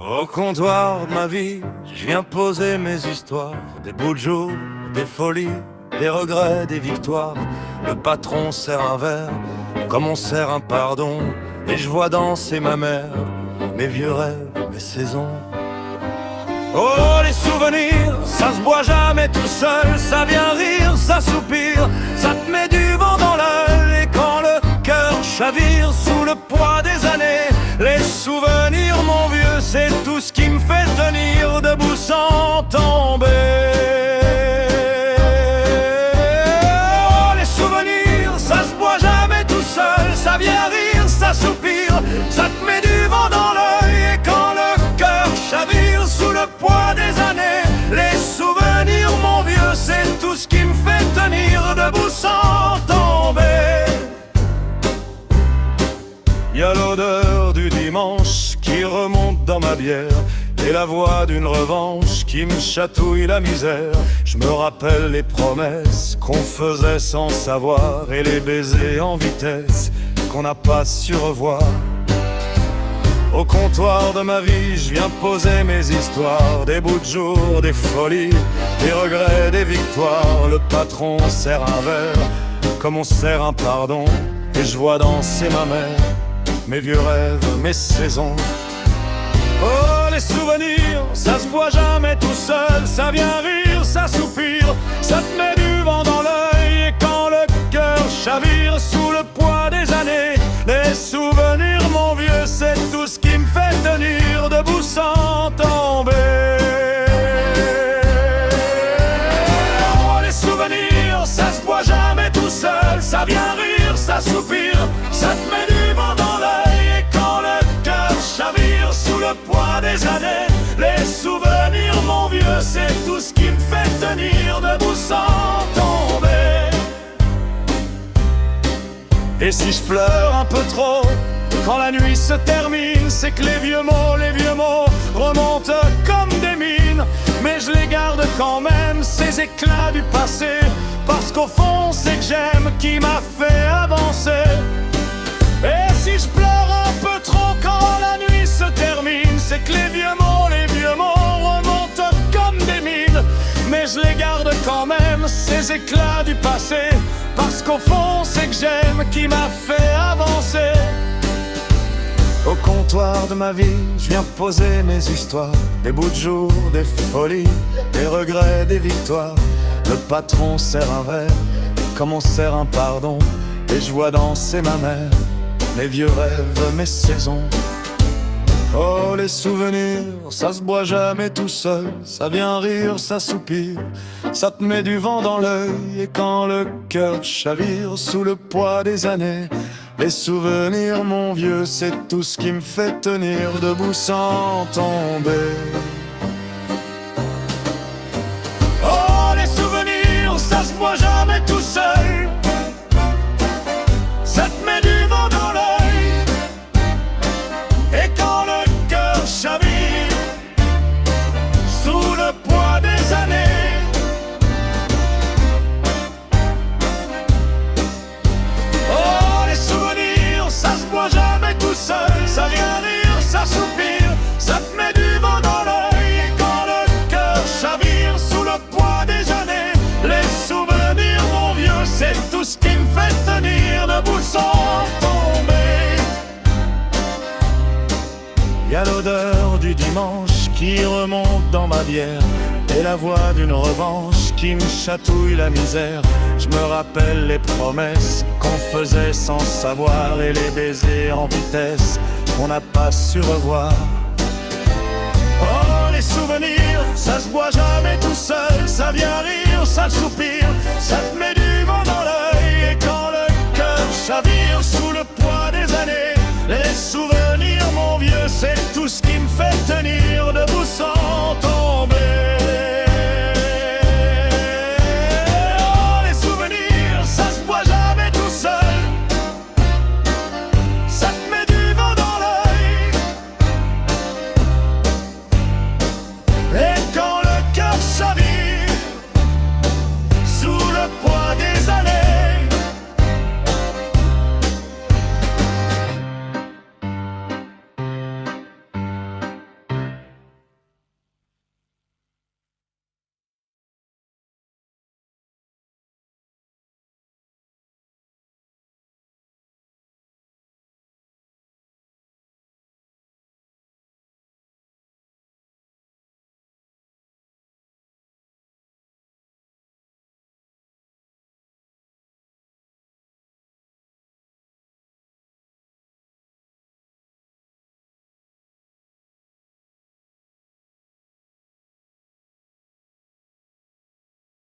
Au comptoir de ma vie, je viens poser mes histoires, des beaux jours, des folies, des regrets, des victoires. Le patron sert un verre, comme on sert un pardon, et je vois danser ma mère, mes vieux rêves, mes saisons. Oh, les souvenirs, ça se boit jamais tout seul, ça vient rire, ça soupire, ça te met du vent dans l'œil. Et quand le cœur chavire sous le poids des années, les souvenirs, mon vieux, c'est tout ce qui me fait tenir debout sans tomber. Oh, les souvenirs, ça se boit jamais tout seul, ça vient rire, ça soupire, ça te met du vent dans l'œil. Et quand le cœur chavire sous le poids des années, les souvenirs, mon vieux, c'est tout ce qui me fait tenir debout sans tomber. Y a l'odeur du dimanche qui remonte dans ma bière, et la voix d'une revanche qui me chatouille la misère. Je me rappelle les promesses qu'on faisait sans savoir, et les baisers en vitesse qu'on n'a pas su revoir. Au comptoir de ma vie, je viens poser mes histoires, des bouts de jour, des folies, des regrets, des victoires. Le patron sert un verre, comme on sert un pardon, et je vois danser ma mère, mes vieux rêves, mes saisons. Oh, les souvenirs, ça se boit jamais tout seul, ça vient rire, ça soupire, ça te met du vent dans l'œil. Et quand le cœur chavire sous le poids des années, les souvenirs, mon vieux, c'est tout ce qui me fait tenir debout sans tomber. Oh, les souvenirs, ça se boit jamais tout seul, ça vient rire, ça soupire, ça te met du vent dans l'œil. Et quand le cœur chavire sous le poids des années, les souvenirs, mon vieux, c'est tout ce qui me fait tenir debout sans tomber. Et si je pleure un peu trop quand la nuit se termine, c'est que les vieux mots remontent comme des mines. Mais je les garde quand même, ces éclats du passé, parce qu'au fond c'est que j'aime qui m'a fait avancer. Et si je pleure un peu trop quand la nuit se termine, c'est que les vieux mots remontent comme des mines. Mais je les garde quand même, ces éclats du passé, parce qu'au fond c'est que j'aime qui m'a fait avancer. Au comptoir de ma vie, je viens poser mes histoires, des bouts de jour, des folies, des regrets, des victoires. Le patron sert un verre, comme on sert un pardon, et je vois danser ma mère, mes vieux rêves, mes saisons. Oh, les souvenirs, ça se boit jamais tout seul, ça vient rire, ça soupire, ça te met du vent dans l'œil. Et quand le cœur chavire sous le poids des années, les souvenirs, mon vieux, c'est tout ce qui me fait tenir debout sans tomber. Oh, les souvenirs, ça se boit jamais tout seul, ça te met du vent dans l'œil. Et quand le cœur chavire sous le poids des années, oh, les souvenirs, ça se boit jamais tout seul, ça vient rire, ça soupire, ça te met du vent dans l'œil. Et quand le cœur chavire sous le poids des années, les souvenirs, mon vieux, c'est tout ce qui me fait tenir debout sans tomber. Y a l'odeur du dimanche qui remonte dans ma bière, et la voix d'une revanche qui me chatouille la misère. Je me rappelle les promesses qu'on faisait sans savoir, et les baisers en vitesse qu'on n'a pas su revoir. Oh, les souvenirs, ça se boit jamais tout seul, ça vient rire, ça soupire, ça te met du vent dans l'œil. Et quand le cœur chavire sous le